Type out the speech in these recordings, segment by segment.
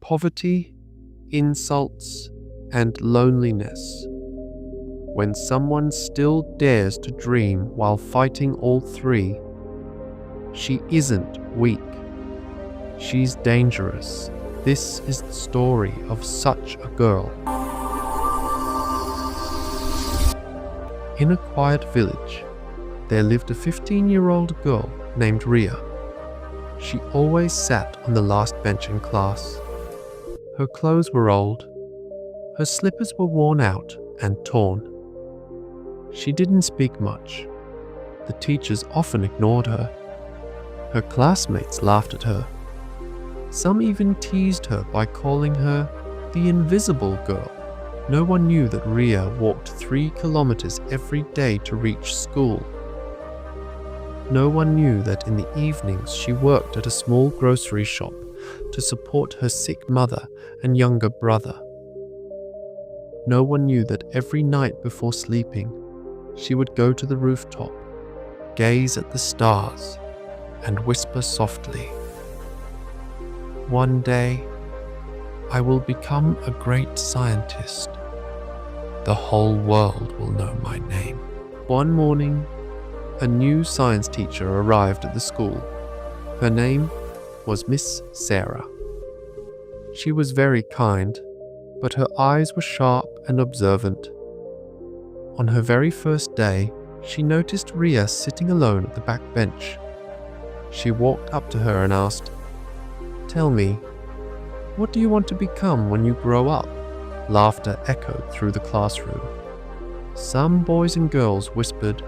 poverty, insults, and loneliness. When someone still dares to dream while fighting all three, she isn't weak. She's dangerous. This is the story of such a girl. In a quiet village, there lived a 15-year-old girl named Ria. She always sat on the last bench in class. Her clothes were old. Her slippers were worn out and torn. She didn't speak much. The teachers often ignored her. Her classmates laughed at her. Some even teased her by calling her the invisible girl. No one knew that Ria walked 3 kilometers every day to reach school. No one knew that in the evenings she worked at a small grocery shop to support her sick mother and younger brother. No one knew that every night before sleeping, she would go to the rooftop, gaze at the stars, and whisper softly, "One day, I will become a great scientist. The whole world will know my name." One morning, a new science teacher arrived at the school. Her name was Miss Sarah. She was very kind, but her eyes were sharp and observant. On her very first day, she noticed Ria sitting alone at the back bench. She walked up to her and asked, "Tell me, what do you want to become when you grow up?" Laughter echoed through the classroom. Some boys and girls whispered,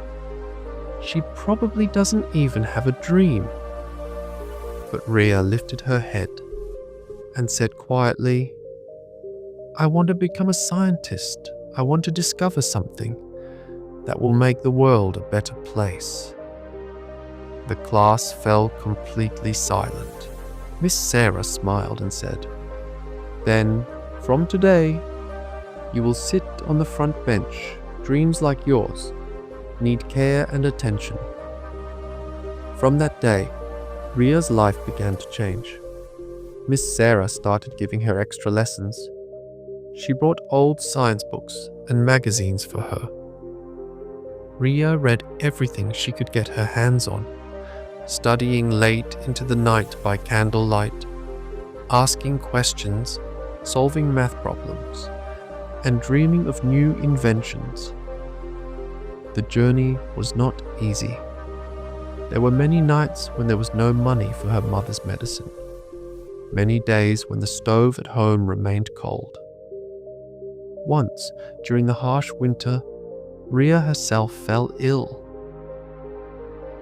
"She probably doesn't even have a dream." But Ria lifted her head and said quietly, "I want to become a scientist. I want to discover something that will make the world a better place." The class fell completely silent. Miss Sarah smiled and said, "Then, from today, you will sit on the front bench. Dreams like yours need care and attention." From that day, Ria's life began to change. Miss Sarah started giving her extra lessons. She brought old science books and magazines for her. Ria read everything she could get her hands on, studying late into the night by candlelight, asking questions, solving math problems, and dreaming of new inventions. The journey was not easy. There were many nights when there was no money for her mother's medicine. Many days when the stove at home remained cold. Once, during the harsh winter, Ria herself fell ill.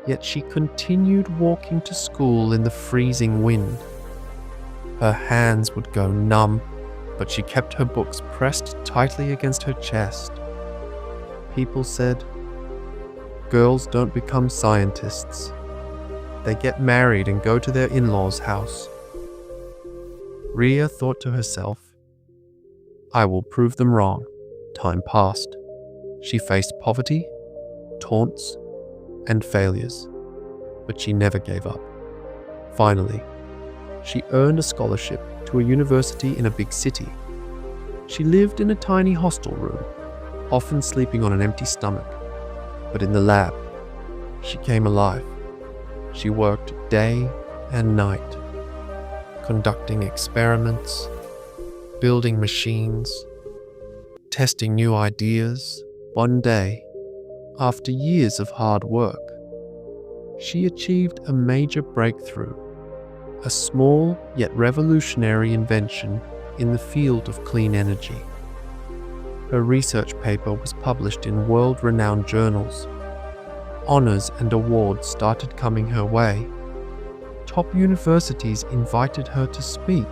Yet she continued walking to school in the freezing wind. Her hands would go numb, but she kept her books pressed tightly against her chest. People said, "Girls don't become scientists. They get married and go to their in-laws' house." Ria thought to herself, "I will prove them wrong." Time passed. She faced poverty, taunts, and failures, but she never gave up. Finally, she earned a scholarship to a university in a big city. She lived in a tiny hostel room, often sleeping on an empty stomach. But in the lab, she came alive. She worked day and night, conducting experiments, building machines, testing new ideas. One day, after years of hard work, she achieved a major breakthrough, a small yet revolutionary invention in the field of clean energy. Her research paper was published in world-renowned journals. Honors and awards started coming her way. Top universities invited her to speak.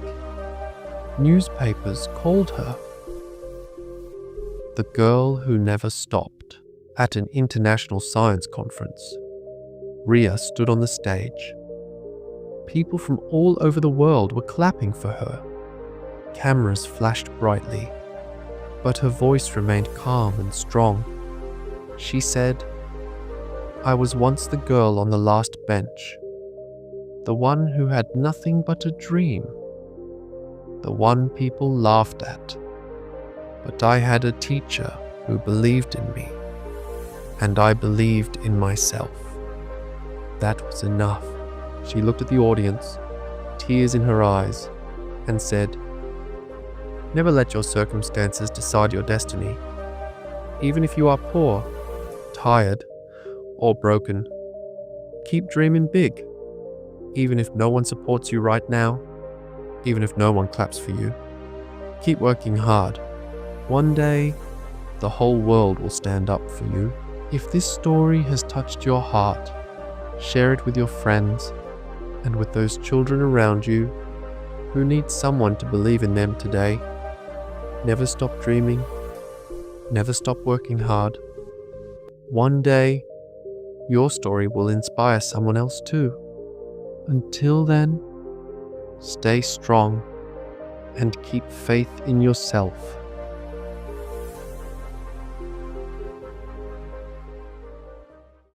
Newspapers called her the girl who never stopped. At an international science conference, Ria stood on the stage. People from all over the world were clapping for her. Cameras flashed brightly, but her voice remained calm and strong. She said, "I was once the girl on the last bench, the one who had nothing but a dream, the one people laughed at. But I had a teacher who believed in me, and I believed in myself. That was enough. She looked at the audience, tears in her eyes, and said, "Never let your circumstances decide your destiny. Even if you are poor, tired, or broken, keep dreaming big. Even if no one supports you right now, even if no one claps for you, keep working hard. One day, the whole world will stand up for you." If this story has touched your heart, share it with your friends and with those children around you who need someone to believe in them today. Never stop dreaming. Never stop working hard. One day, your story will inspire someone else too. Until then, stay strong and keep faith in yourself.